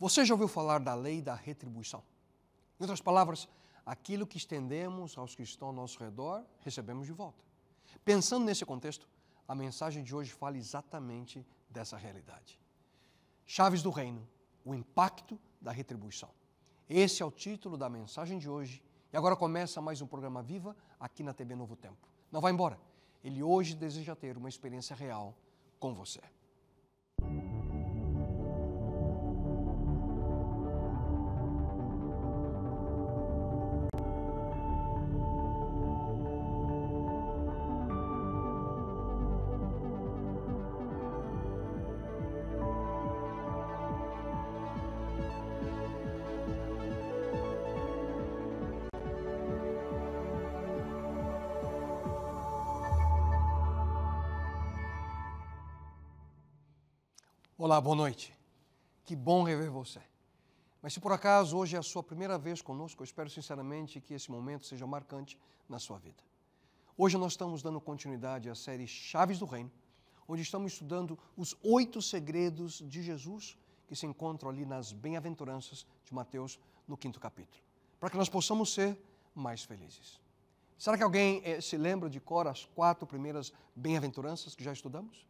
Você já ouviu falar da lei da retribuição? Em outras palavras, aquilo que estendemos aos que estão ao nosso redor, recebemos de volta. Pensando nesse contexto, a mensagem de hoje fala exatamente dessa realidade. Chaves do Reino, o impacto da retribuição. Esse é o título da mensagem de hoje. E agora começa mais um programa Viva aqui na TV Novo Tempo. Não vá embora. Ele hoje deseja ter uma experiência real com você. Olá, boa noite. Que bom rever você. Mas se por acaso hoje é a sua primeira vez conosco, eu espero sinceramente que esse momento seja marcante na sua vida. Hoje nós estamos dando continuidade à série Chaves do Reino, onde estamos estudando os 8 segredos de Jesus que se encontram ali nas bem-aventuranças de Mateus no 5º capítulo, para que nós possamos ser mais felizes. Será que alguém se lembra de cor as 4 primeiras bem-aventuranças que já estudamos?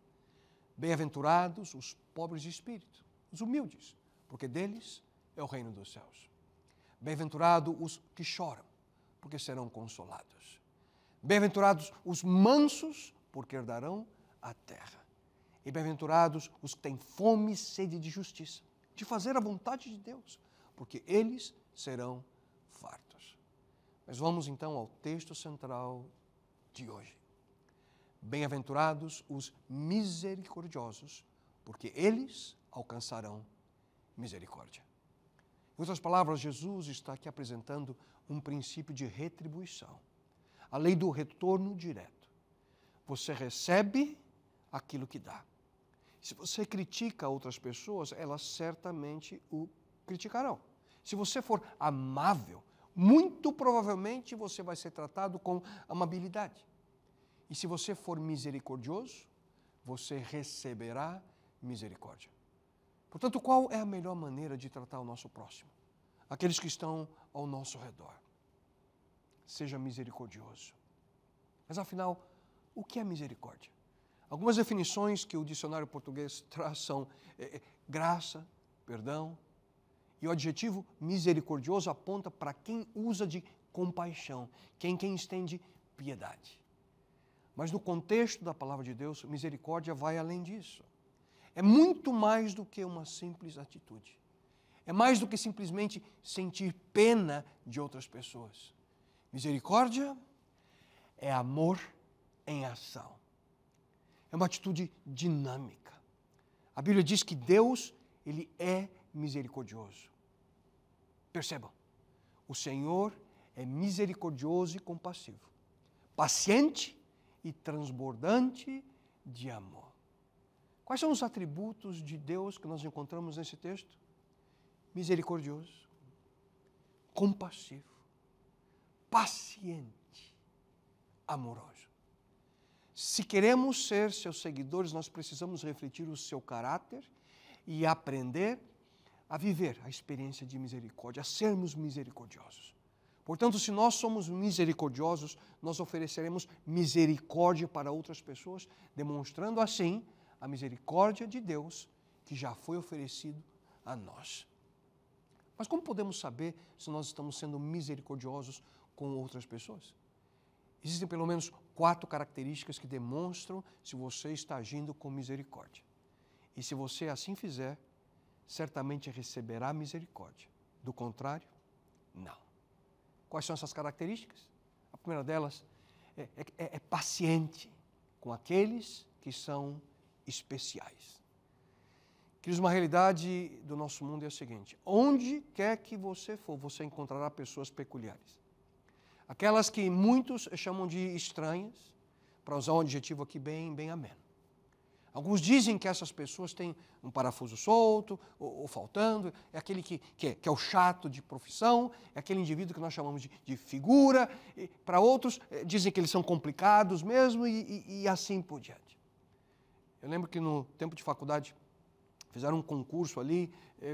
Bem-aventurados os pobres de espírito, os humildes, porque deles é o reino dos céus. Bem-aventurados os que choram, porque serão consolados. Bem-aventurados os mansos, porque herdarão a terra. E bem-aventurados os que têm fome e sede de justiça, de fazer a vontade de Deus, porque eles serão fartos. Mas vamos então ao texto central de hoje. Bem-aventurados os misericordiosos, porque eles alcançarão misericórdia. Em outras palavras, Jesus está aqui apresentando um princípio de retribuição. A lei do retorno direto. Você recebe aquilo que dá. Se você critica outras pessoas, elas certamente o criticarão. Se você for amável, muito provavelmente você vai ser tratado com amabilidade. E se você for misericordioso, você receberá misericórdia. Portanto, qual é a melhor maneira de tratar o nosso próximo? Aqueles que estão ao nosso redor. Seja misericordioso. Mas afinal, o que é misericórdia? Algumas definições que o dicionário português traz são graça, perdão, e o adjetivo misericordioso aponta para quem usa de compaixão, quem estende piedade. Mas no contexto da palavra de Deus, misericórdia vai além disso. É muito mais do que uma simples atitude. É mais do que simplesmente sentir pena de outras pessoas. Misericórdia é amor em ação. É uma atitude dinâmica. A Bíblia diz que Deus, Ele é misericordioso. Percebam, o Senhor é misericordioso e compassivo, paciente e transbordante de amor. Quais são os atributos de Deus que nós encontramos nesse texto? Misericordioso, compassivo, paciente, amoroso. Se queremos ser seus seguidores, nós precisamos refletir o seu caráter e aprender a viver a experiência de misericórdia, a sermos misericordiosos. Portanto, se nós somos misericordiosos, nós ofereceremos misericórdia para outras pessoas, demonstrando assim a misericórdia de Deus que já foi oferecido a nós. Mas como podemos saber se nós estamos sendo misericordiosos com outras pessoas? Existem pelo menos 4 características que demonstram se você está agindo com misericórdia. E se você assim fizer, certamente receberá misericórdia. Do contrário, não. Quais são essas características? A primeira delas é paciente com aqueles que são especiais. Queridos, uma realidade do nosso mundo é a seguinte: onde quer que você for, você encontrará pessoas peculiares. Aquelas que muitos chamam de estranhas, para usar um adjetivo aqui bem ameno. Alguns dizem que essas pessoas têm um parafuso solto ou faltando, é aquele que é o chato de profissão, é aquele indivíduo que nós chamamos de figura. Para outros, dizem que eles são complicados mesmo e assim por diante. Eu lembro que no tempo de faculdade fizeram um concurso ali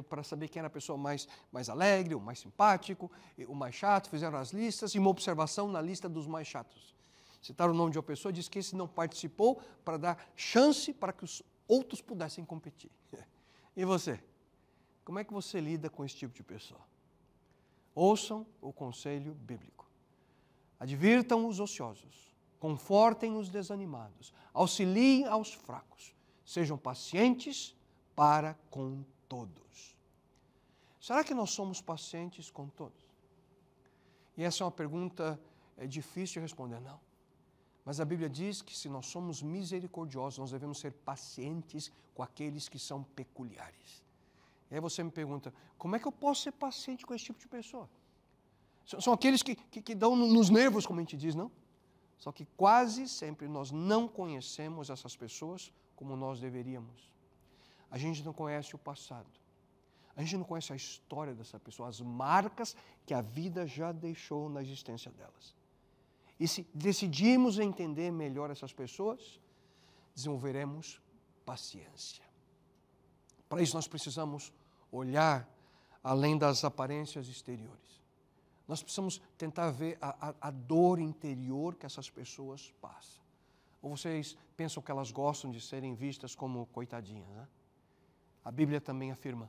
para saber quem era a pessoa mais alegre, o mais simpático, o mais chato, fizeram as listas e uma observação na lista dos mais chatos. Citaram o nome de uma pessoa e disse que esse não participou para dar chance para que os outros pudessem competir. E você? Como é que você lida com esse tipo de pessoa? Ouçam o conselho bíblico. Advirtam os ociosos, confortem os desanimados, auxiliem aos fracos, sejam pacientes para com todos. Será que nós somos pacientes com todos? E essa é uma pergunta difícil de responder, não. Mas a Bíblia diz que se nós somos misericordiosos, nós devemos ser pacientes com aqueles que são peculiares. E aí você me pergunta, como é que eu posso ser paciente com esse tipo de pessoa? São aqueles que dão nos nervos, como a gente diz, não? Só que quase sempre nós não conhecemos essas pessoas como nós deveríamos. A gente não conhece o passado. A gente não conhece a história dessa pessoa, as marcas que a vida já deixou na existência delas. E se decidirmos entender melhor essas pessoas, desenvolveremos paciência. Para isso nós precisamos olhar além das aparências exteriores. Nós precisamos tentar ver a dor interior que essas pessoas passam. Ou vocês pensam que elas gostam de serem vistas como coitadinhas, né? A Bíblia também afirma,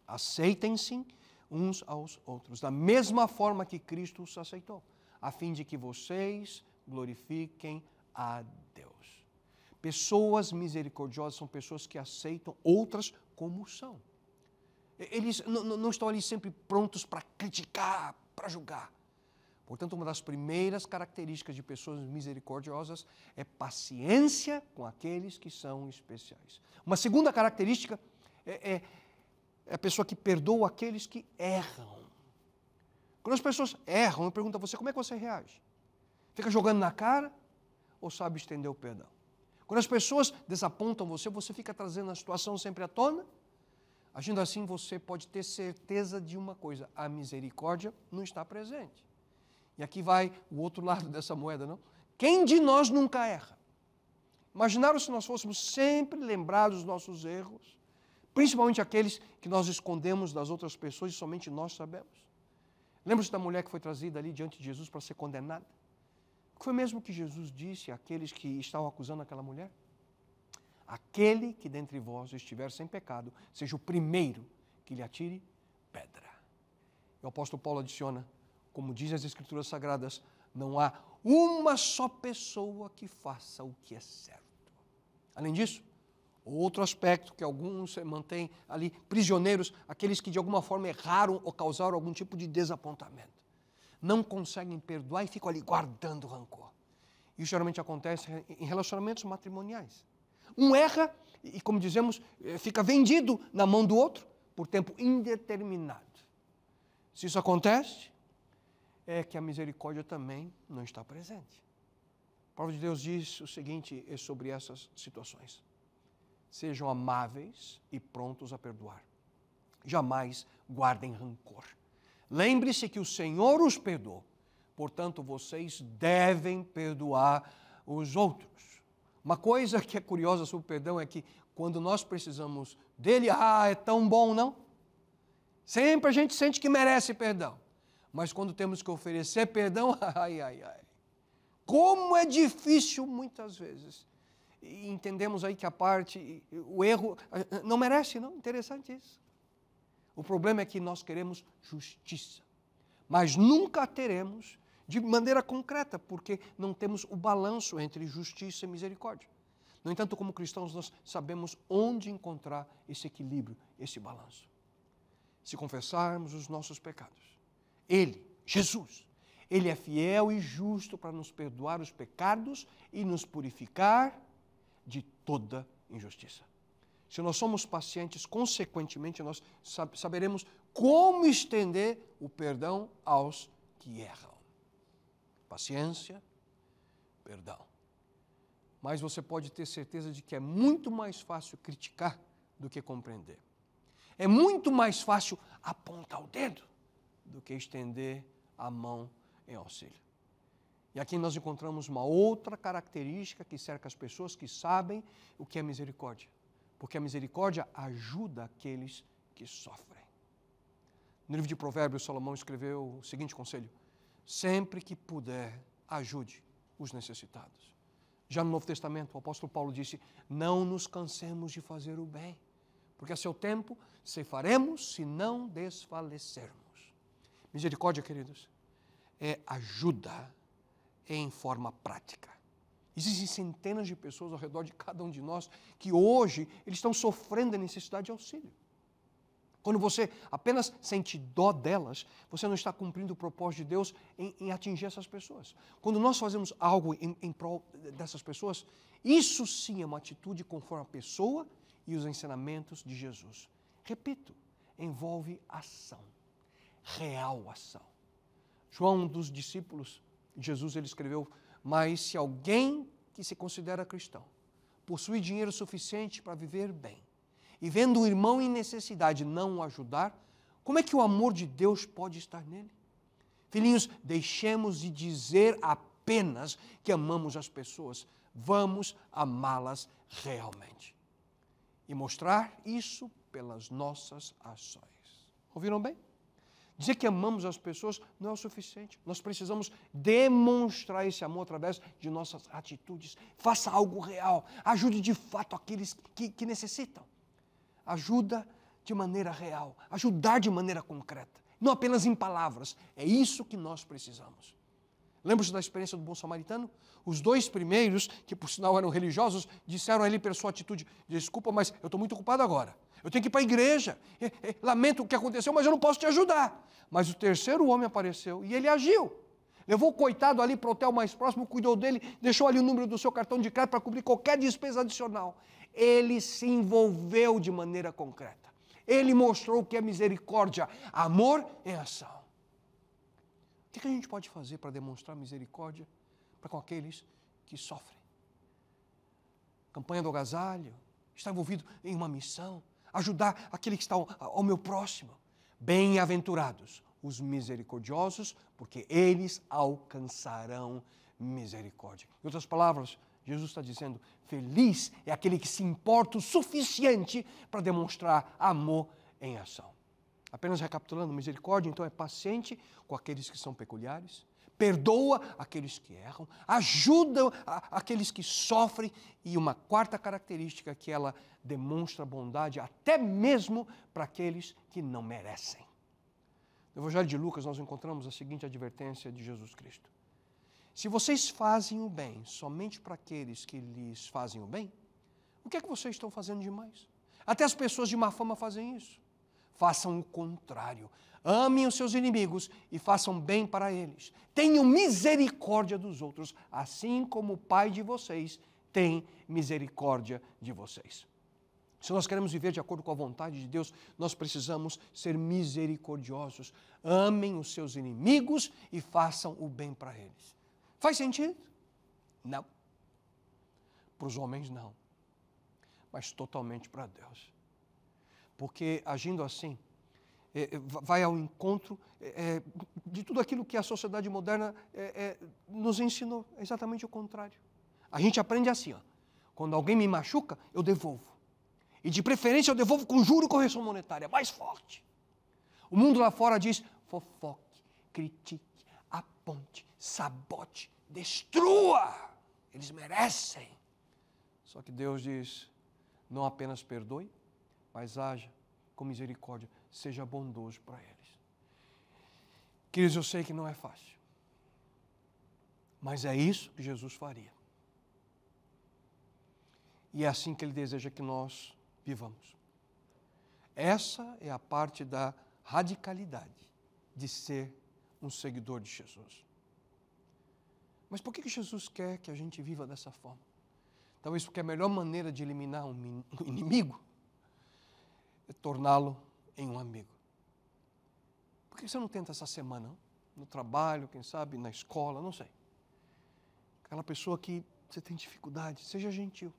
aceitem-se uns aos outros, da mesma forma que Cristo os aceitou, a fim de que vocês glorifiquem a Deus. Pessoas misericordiosas são pessoas que aceitam outras como são. Eles não estão ali sempre prontos para criticar, para julgar. Portanto, uma das primeiras características de pessoas misericordiosas é paciência com aqueles que são especiais. Uma segunda característica é a pessoa que perdoa aqueles que erram. Quando as pessoas erram, eu pergunto a você, como é que você reage? Fica jogando na cara ou sabe estender o perdão? Quando as pessoas desapontam você, você fica trazendo a situação sempre à tona? Agindo assim, você pode ter certeza de uma coisa, a misericórdia não está presente. E aqui vai o outro lado dessa moeda, não? Quem de nós nunca erra? Imaginaram se nós fôssemos sempre lembrados dos nossos erros, principalmente aqueles que nós escondemos das outras pessoas e somente nós sabemos? Lembra-se da mulher que foi trazida ali diante de Jesus para ser condenada? O que foi mesmo que Jesus disse àqueles que estavam acusando aquela mulher? Aquele que dentre vós estiver sem pecado, seja o primeiro que lhe atire pedra. E o apóstolo Paulo adiciona, como dizem as Escrituras Sagradas, não há uma só pessoa que faça o que é certo. Além disso, outro aspecto que alguns mantêm ali prisioneiros, aqueles que de alguma forma erraram ou causaram algum tipo de desapontamento. Não conseguem perdoar e ficam ali guardando rancor. Isso geralmente acontece em relacionamentos matrimoniais. Um erra e, como dizemos, fica vendido na mão do outro por tempo indeterminado. Se isso acontece, é que a misericórdia também não está presente. A palavra de Deus diz o seguinte sobre essas situações. Sejam amáveis e prontos a perdoar. Jamais guardem rancor. Lembre-se que o Senhor os perdoou. Portanto, vocês devem perdoar os outros. Uma coisa que é curiosa sobre o perdão é que quando nós precisamos dele, é tão bom, não? Sempre a gente sente que merece perdão. Mas quando temos que oferecer perdão, como é difícil muitas vezes. E entendemos aí que o erro não merece, não? Interessante isso. O problema é que nós queremos justiça, mas nunca a teremos de maneira concreta, porque não temos o balanço entre justiça e misericórdia. No entanto, como cristãos, nós sabemos onde encontrar esse equilíbrio, esse balanço. Se confessarmos os nossos pecados, Ele, Jesus, Ele é fiel e justo para nos perdoar os pecados e nos purificar de toda injustiça. Se nós somos pacientes, consequentemente, nós saberemos como estender o perdão aos que erram. Paciência, perdão. Mas você pode ter certeza de que é muito mais fácil criticar do que compreender. É muito mais fácil apontar o dedo do que estender a mão em auxílio. E aqui nós encontramos uma outra característica que cerca as pessoas que sabem o que é misericórdia. Porque a misericórdia ajuda aqueles que sofrem. No livro de Provérbios, Salomão escreveu o seguinte conselho: sempre que puder, ajude os necessitados. Já no Novo Testamento, o apóstolo Paulo disse: não nos cansemos de fazer o bem, porque a seu tempo ceifaremos se não desfalecermos. Misericórdia, queridos, é ajuda em forma prática. Existem centenas de pessoas ao redor de cada um de nós que hoje eles estão sofrendo a necessidade de auxílio. Quando você apenas sente dó delas, você não está cumprindo o propósito de Deus em atingir essas pessoas. Quando nós fazemos algo em prol dessas pessoas, isso sim é uma atitude conforme a pessoa e os ensinamentos de Jesus. Repito, envolve ação, real ação. João, um dos discípulos de Jesus, ele escreveu: mas se alguém que se considera cristão possui dinheiro suficiente para viver bem, e vendo o irmão em necessidade não o ajudar, como é que o amor de Deus pode estar nele? Filhinhos, deixemos de dizer apenas que amamos as pessoas, vamos amá-las realmente. E mostrar isso pelas nossas ações. Ouviram bem? Dizer que amamos as pessoas não é o suficiente. Nós precisamos demonstrar esse amor através de nossas atitudes. Faça algo real. Ajude de fato aqueles que necessitam. Ajuda de maneira real. Ajudar de maneira concreta. Não apenas em palavras. É isso que nós precisamos. Lembra-se da experiência do bom samaritano? Os dois primeiros, que por sinal eram religiosos, disseram a ele pela sua atitude: desculpa, mas eu estou muito ocupado agora. Eu tenho que ir para a igreja. Lamento o que aconteceu, mas eu não posso te ajudar. Mas o terceiro homem apareceu e ele agiu. Levou o coitado ali para o hotel mais próximo, cuidou dele, deixou ali o número do seu cartão de crédito para cobrir qualquer despesa adicional. Ele se envolveu de maneira concreta. Ele mostrou o que é misericórdia, amor em ação. O que a gente pode fazer para demonstrar misericórdia para com aqueles que sofrem? Campanha do agasalho, estar envolvido em uma missão, ajudar aquele que está ao meu próximo. Bem-aventurados os misericordiosos, porque eles alcançarão misericórdia. Em outras palavras, Jesus está dizendo: feliz é aquele que se importa o suficiente para demonstrar amor em ação. Apenas recapitulando, misericórdia então é paciente com aqueles que são peculiares, perdoa aqueles que erram, ajuda aqueles que sofrem, e uma quarta característica é que ela demonstra bondade até mesmo para aqueles que não merecem. No Evangelho de Lucas nós encontramos a seguinte advertência de Jesus Cristo: se vocês fazem o bem somente para aqueles que lhes fazem o bem, o que é que vocês estão fazendo demais? Até as pessoas de má fama fazem isso. Façam o contrário. Amem os seus inimigos e façam bem para eles. Tenham misericórdia dos outros, assim como o Pai de vocês tem misericórdia de vocês. Se nós queremos viver de acordo com a vontade de Deus, nós precisamos ser misericordiosos. Amem os seus inimigos e façam o bem para eles. Faz sentido? Não. Para os homens, não. Mas totalmente para Deus. Porque agindo assim, vai ao encontro de tudo aquilo que a sociedade moderna nos ensinou. É exatamente o contrário. A gente aprende assim, ó: quando alguém me machuca, eu devolvo. E de preferência eu devolvo com juro e correção monetária, mais forte. O mundo lá fora diz: fofoque, critique, aponte, sabote, destrua. Eles merecem. Só que Deus diz: não apenas perdoe, mas haja com misericórdia, seja bondoso para eles. Queridos, eu sei que não é fácil, mas é isso que Jesus faria. E é assim que Ele deseja que nós vivamos. Essa é a parte da radicalidade de ser um seguidor de Jesus. Mas por que Jesus quer que a gente viva dessa forma? Talvez porque a melhor maneira de eliminar um inimigo é torná-lo em um amigo. Por que você não tenta essa semana? Não? No trabalho, quem sabe, na escola, não sei. Aquela pessoa que você tem dificuldade, seja gentil.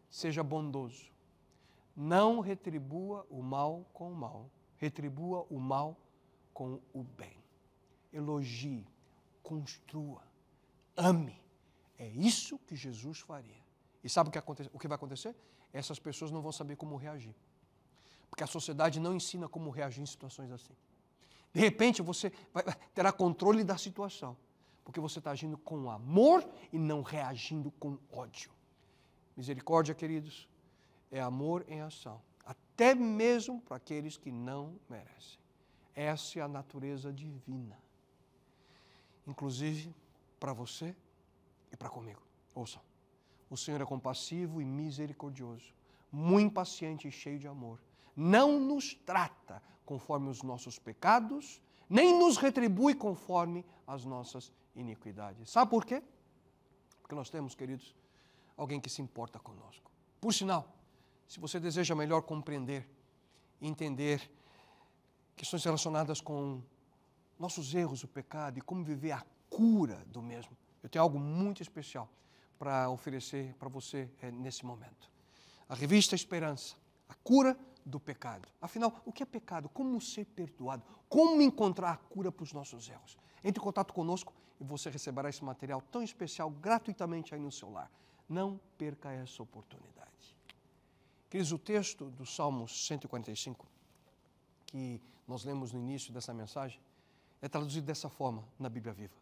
Seja bondoso. Não retribua o mal com o mal. Retribua o mal com o bem. Elogie, construa, ame. É isso que Jesus faria. E sabe o que vai acontecer? Essas pessoas não vão saber como reagir. Porque a sociedade não ensina como reagir em situações assim. De repente, você terá controle da situação, porque você está agindo com amor e não reagindo com ódio. Misericórdia, queridos, é amor em ação, até mesmo para aqueles que não merecem. Essa é a natureza divina, inclusive para você e para comigo. Ouçam, o Senhor é compassivo e misericordioso, muito paciente e cheio de amor. Não nos trata conforme os nossos pecados, nem nos retribui conforme as nossas iniquidades. Sabe por quê? Porque nós temos, queridos, alguém que se importa conosco. Por sinal, se você deseja melhor compreender e entender questões relacionadas com nossos erros, o pecado e como viver a cura do mesmo, eu tenho algo muito especial para oferecer para você nesse momento. A revista Esperança, a cura do pecado. Afinal, o que é pecado? Como ser perdoado? Como encontrar a cura para os nossos erros? Entre em contato conosco e você receberá esse material tão especial gratuitamente aí no seu lar. Não perca essa oportunidade. Queridos, o texto do Salmo 145, que nós lemos no início dessa mensagem, é traduzido dessa forma na Bíblia Viva.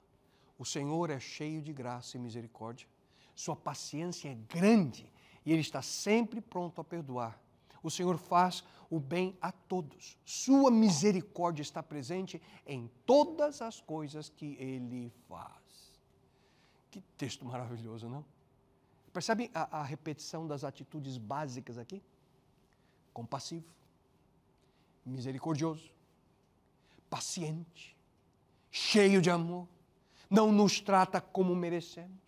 O Senhor é cheio de graça e misericórdia, sua paciência é grande e Ele está sempre pronto a perdoar. O Senhor faz o bem a todos. Sua misericórdia está presente em todas as coisas que Ele faz. Que texto maravilhoso, não? Percebem a repetição das atitudes básicas aqui? Compassivo, misericordioso, paciente, cheio de amor, não nos trata como merecemos,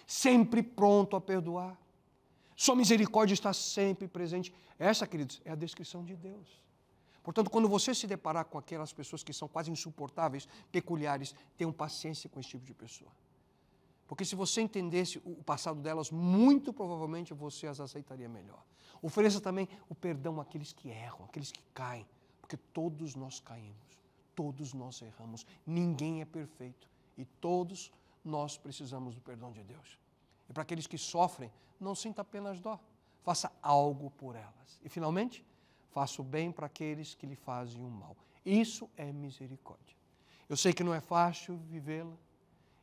sempre pronto a perdoar. Sua misericórdia está sempre presente. Essa, queridos, é a descrição de Deus. Portanto, quando você se deparar com aquelas pessoas que são quase insuportáveis, peculiares, tenham paciência com esse tipo de pessoa. Porque se você entendesse o passado delas, muito provavelmente você as aceitaria melhor. Ofereça também o perdão àqueles que erram, àqueles que caem, porque todos nós caímos, todos nós erramos, ninguém é perfeito e todos nós precisamos do perdão de Deus. E para aqueles que sofrem, não sinta apenas dó, faça algo por elas. E finalmente, faça o bem para aqueles que lhe fazem o mal. Isso é misericórdia. Eu sei que não é fácil vivê-la,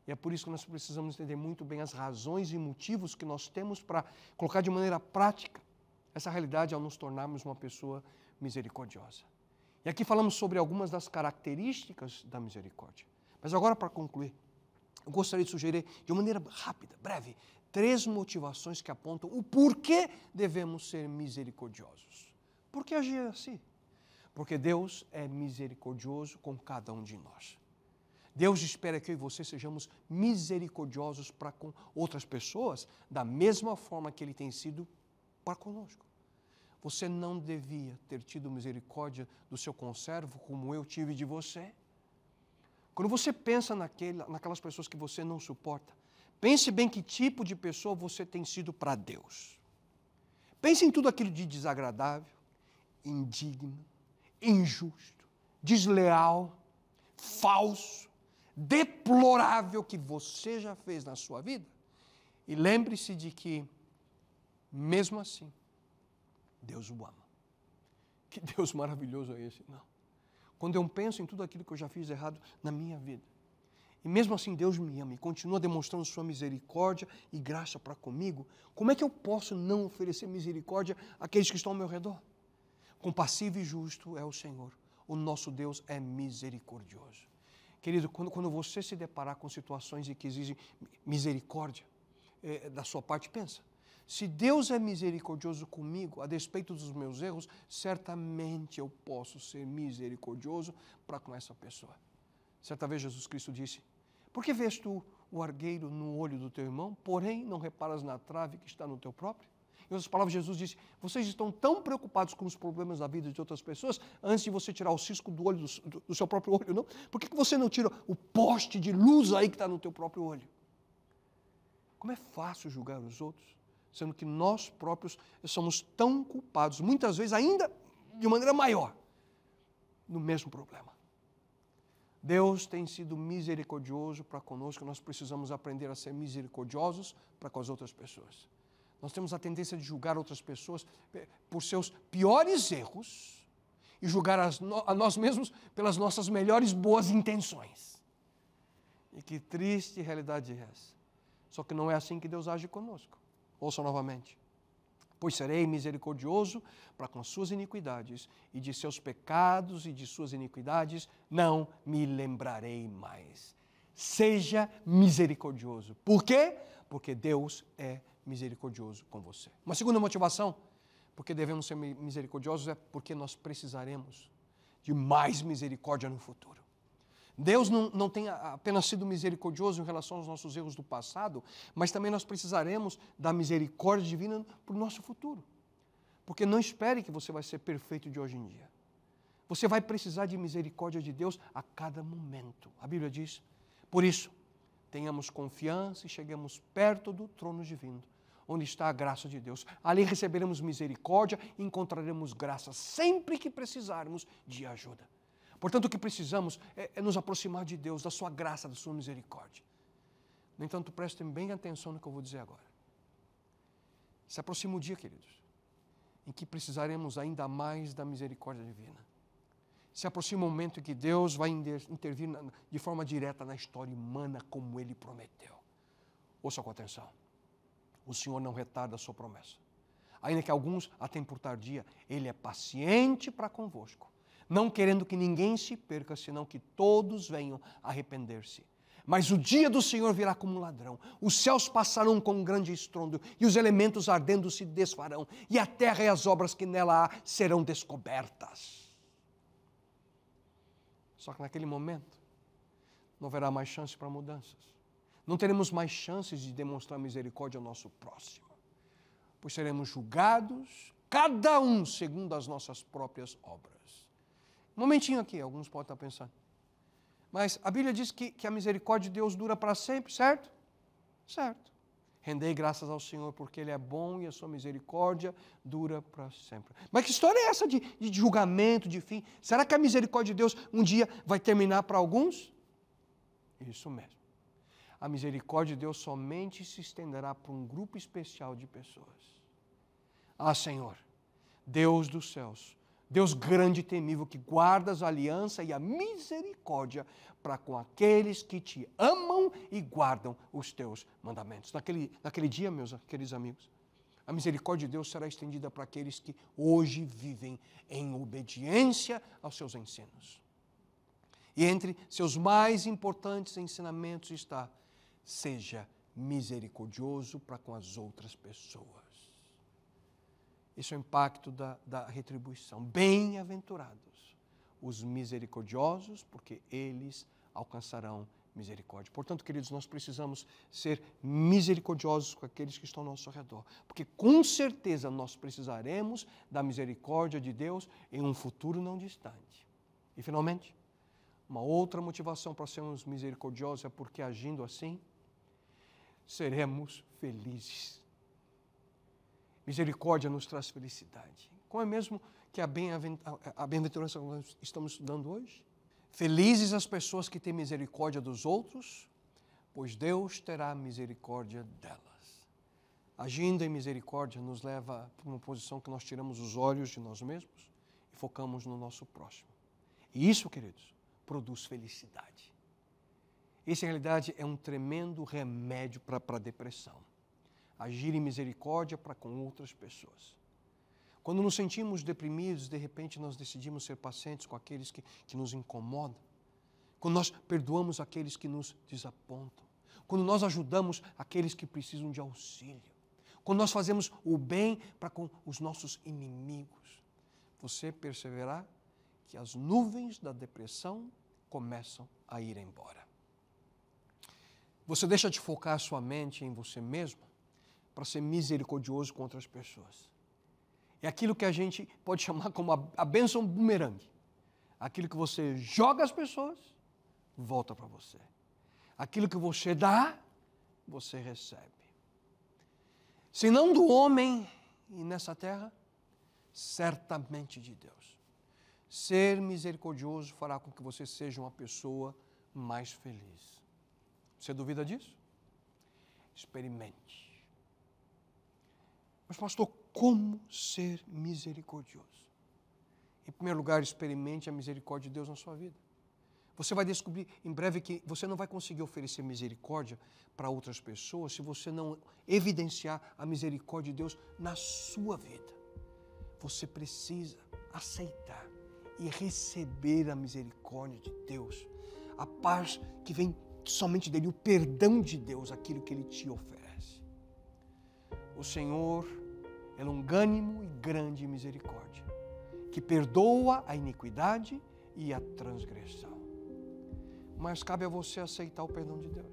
e é por isso que nós precisamos entender muito bem as razões e motivos que nós temos para colocar de maneira prática essa realidade ao nos tornarmos uma pessoa misericordiosa. E aqui falamos sobre algumas das características da misericórdia. Mas agora, para concluir, eu gostaria de sugerir, de uma maneira rápida, breve, 3 motivações que apontam o porquê devemos ser misericordiosos. Por que agir assim? Porque Deus é misericordioso com cada um de nós. Deus espera que eu e você sejamos misericordiosos para com outras pessoas, da mesma forma que Ele tem sido para conosco. Você não devia ter tido misericórdia do seu conservo como eu tive de você. Quando você pensa naquelas pessoas que você não suporta, pense bem que tipo de pessoa você tem sido para Deus. Pense em tudo aquilo de desagradável, indigno, injusto, desleal, falso, deplorável que você já fez na sua vida. E lembre-se de que, mesmo assim, Deus o ama. Que Deus maravilhoso é esse? Não. Quando eu penso em tudo aquilo que eu já fiz errado na minha vida, e mesmo assim Deus me ama e continua demonstrando sua misericórdia e graça para comigo, como é que eu posso não oferecer misericórdia àqueles que estão ao meu redor? Compassivo e justo é o Senhor. O nosso Deus é misericordioso. Querido, quando você se deparar com situações em que exigem misericórdia da sua parte, pensa. Se Deus é misericordioso comigo, a despeito dos meus erros, certamente eu posso ser misericordioso para com essa pessoa. Certa vez Jesus Cristo disse: por que vês tu o argueiro no olho do teu irmão, porém não reparas na trave que está no teu próprio? Em outras palavras, Jesus disse: vocês estão tão preocupados com os problemas da vida de outras pessoas, antes de você tirar o cisco do olho do seu próprio olho, não? Por que você não tira o poste de luz aí que está no teu próprio olho? Como é fácil julgar os outros, sendo que nós próprios somos tão culpados, muitas vezes ainda de maneira maior, no mesmo problema. Deus tem sido misericordioso para conosco, nós precisamos aprender a ser misericordiosos para com as outras pessoas. Nós temos a tendência de julgar outras pessoas por seus piores erros e julgar a nós mesmos pelas nossas melhores boas intenções. E que triste realidade é essa. Só que não é assim que Deus age conosco. Ouça novamente. Pois serei misericordioso para com as suas iniquidades, e de seus pecados e de suas iniquidades não me lembrarei mais. Seja misericordioso. Por quê? Porque Deus é misericordioso com você. Uma segunda motivação, porque devemos ser misericordiosos, é porque nós precisaremos de mais misericórdia no futuro. Deus não tem apenas sido misericordioso em relação aos nossos erros do passado, mas também nós precisaremos da misericórdia divina para o nosso futuro. Porque não espere que você vai ser perfeito de hoje em dia. Você vai precisar de misericórdia de Deus a cada momento. A Bíblia diz, por isso, tenhamos confiança e cheguemos perto do trono divino, onde está a graça de Deus. Ali receberemos misericórdia e encontraremos graça sempre que precisarmos de ajuda. Portanto, o que precisamos é nos aproximar de Deus, da sua graça, da sua misericórdia. No entanto, prestem bem atenção no que eu vou dizer agora. Se aproxima o dia, queridos, em que precisaremos ainda mais da misericórdia divina. Se aproxima o momento em que Deus vai intervir de forma direta na história humana, como Ele prometeu. Ouça com atenção. O Senhor não retarda a sua promessa. Ainda que alguns a tenham por tardia, Ele é paciente para convosco, não querendo que ninguém se perca, senão que todos venham a arrepender-se. Mas o dia do Senhor virá como um ladrão. Os céus passarão com um grande estrondo, e os elementos ardendo se desfarão, e a terra e as obras que nela há serão descobertas. Só que naquele momento, não haverá mais chance para mudanças. Não teremos mais chances de demonstrar misericórdia ao nosso próximo, pois seremos julgados, cada um segundo as nossas próprias obras. Um momentinho aqui, alguns podem estar pensando. Mas a Bíblia diz que a misericórdia de Deus dura para sempre, certo? Certo. Rendei graças ao Senhor porque Ele é bom e a sua misericórdia dura para sempre. Mas que história é essa de julgamento, de fim? Será que a misericórdia de Deus um dia vai terminar para alguns? Isso mesmo. A misericórdia de Deus somente se estenderá para um grupo especial de pessoas. Ah, Senhor, Deus dos céus, Deus grande e temível, que guardas a aliança e a misericórdia para com aqueles que te amam e guardam os teus mandamentos. Naquele dia, meus queridos amigos, a misericórdia de Deus será estendida para aqueles que hoje vivem em obediência aos seus ensinos. E entre seus mais importantes ensinamentos está: seja misericordioso para com as outras pessoas. Esse é o impacto da retribuição. Bem-aventurados os misericordiosos, porque eles alcançarão misericórdia. Portanto, queridos, nós precisamos ser misericordiosos com aqueles que estão ao nosso redor, porque com certeza nós precisaremos da misericórdia de Deus em um futuro não distante. E, finalmente, uma outra motivação para sermos misericordiosos é porque, agindo assim, seremos felizes. Misericórdia nos traz felicidade. Como é mesmo que a bem-aventurança que nós estamos estudando hoje? Felizes as pessoas que têm misericórdia dos outros, pois Deus terá misericórdia delas. Agindo em misericórdia nos leva para uma posição que nós tiramos os olhos de nós mesmos e focamos no nosso próximo. E isso, queridos, produz felicidade. Isso, em realidade, é um tremendo remédio para a depressão. Agir em misericórdia para com outras pessoas. Quando nos sentimos deprimidos, de repente nós decidimos ser pacientes com aqueles que nos incomodam. Quando nós perdoamos aqueles que nos desapontam. Quando nós ajudamos aqueles que precisam de auxílio. Quando nós fazemos o bem para com os nossos inimigos. Você perceberá que as nuvens da depressão começam a ir embora. Você deixa de focar a sua mente em você mesmo para ser misericordioso com outras pessoas. É aquilo que a gente pode chamar como a bênção bumerangue. Aquilo que você joga às pessoas, volta para você. Aquilo que você dá, você recebe. Se não do homem e nessa terra, certamente de Deus. Ser misericordioso fará com que você seja uma pessoa mais feliz. Você duvida disso? Experimente. Mas, pastor, como ser misericordioso? Em primeiro lugar, experimente a misericórdia de Deus na sua vida. Você vai descobrir em breve que você não vai conseguir oferecer misericórdia para outras pessoas se você não evidenciar a misericórdia de Deus na sua vida. Você precisa aceitar e receber a misericórdia de Deus, a paz que vem somente dele, o perdão de Deus, aquilo que ele te oferece. O Senhor é longânimo e grande em misericórdia, que perdoa a iniquidade e a transgressão. Mas cabe a você aceitar o perdão de Deus.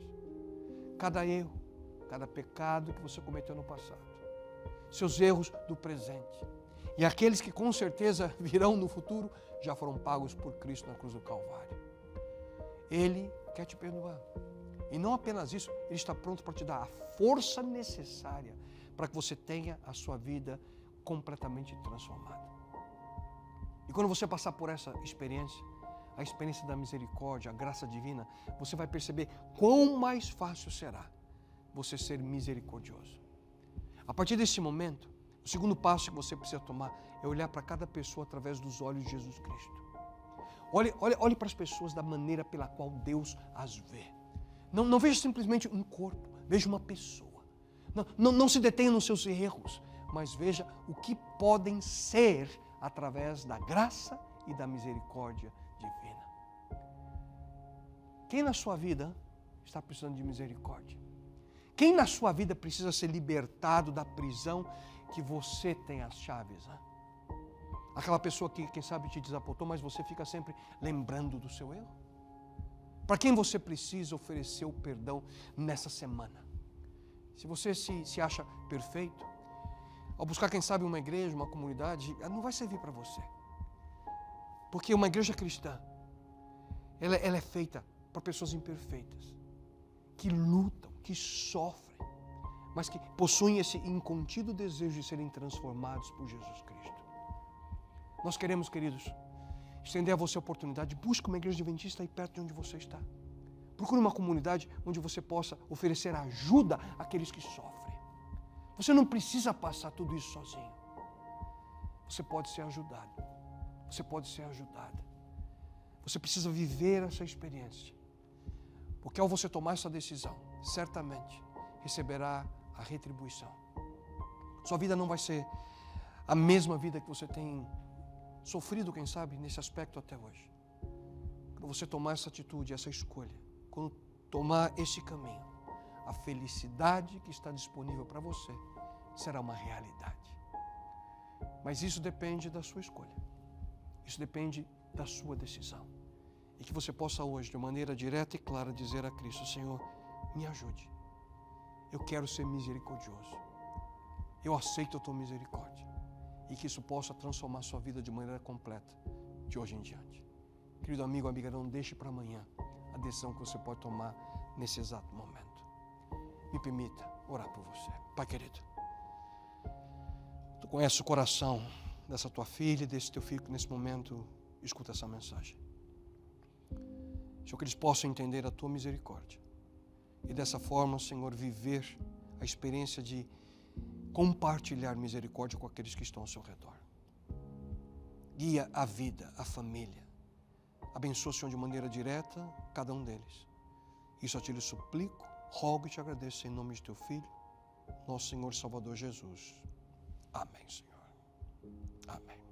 Cada erro, cada pecado que você cometeu no passado, seus erros do presente e aqueles que com certeza virão no futuro, já foram pagos por Cristo na cruz do Calvário. Ele quer te perdoar. E não apenas isso, Ele está pronto para te dar a força necessária para que você tenha a sua vida completamente transformada. E quando você passar por essa experiência, a experiência da misericórdia, a graça divina, você vai perceber quão mais fácil será você ser misericordioso. A partir desse momento, o segundo passo que você precisa tomar é olhar para cada pessoa através dos olhos de Jesus Cristo. Olhe para as pessoas da maneira pela qual Deus as vê. Não veja simplesmente um corpo, veja uma pessoa. Não se detenha nos seus erros, mas veja o que podem ser através da graça e da misericórdia divina. Quem na sua vida está precisando de misericórdia? Quem na sua vida precisa ser libertado da prisão que você tem as chaves? Né? Aquela pessoa que, quem sabe, te desapontou, mas você fica sempre lembrando do seu erro. Para quem você precisa oferecer o perdão nessa semana? Se você se acha perfeito, ao buscar, quem sabe, uma igreja, uma comunidade, ela não vai servir para você. Porque uma igreja cristã, ela é feita para pessoas imperfeitas, que lutam, que sofrem, mas que possuem esse incontido desejo de serem transformados por Jesus Cristo. Nós queremos, queridos, estender a você a oportunidade. Busque uma igreja adventista aí perto de onde você está. Procure uma comunidade onde você possa oferecer ajuda àqueles que sofrem. Você não precisa passar tudo isso sozinho. Você pode ser ajudado. Você pode ser ajudada. Você precisa viver essa experiência. Porque ao você tomar essa decisão, certamente receberá a retribuição. Sua vida não vai ser a mesma vida que você tem sofrido, quem sabe, nesse aspecto até hoje. Quando você tomar essa atitude, essa escolha, quando tomar esse caminho, a felicidade que está disponível para você será uma realidade. Mas isso depende da sua escolha. Isso depende da sua decisão. E que você possa hoje, de maneira direta e clara, dizer a Cristo: Senhor, me ajude. Eu quero ser misericordioso. Eu aceito a tua misericórdia. E que isso possa transformar a sua vida de maneira completa, de hoje em diante. Querido amigo, amiga, não deixe para amanhã a decisão que você pode tomar nesse exato momento. Me permita orar por você. Pai querido, tu conheces o coração dessa tua filha e desse teu filho que nesse momento escuta essa mensagem. Senhor, que eles possam entender a tua misericórdia e dessa forma, Senhor, viver a experiência de compartilhar misericórdia com aqueles que estão ao seu redor. Guia a vida, a família. Abençoa, Senhor, de maneira direta cada um deles. Isso a ti lhe suplico, rogo e te agradeço em nome de teu Filho, nosso Senhor e Salvador Jesus. Amém, Senhor. Amém.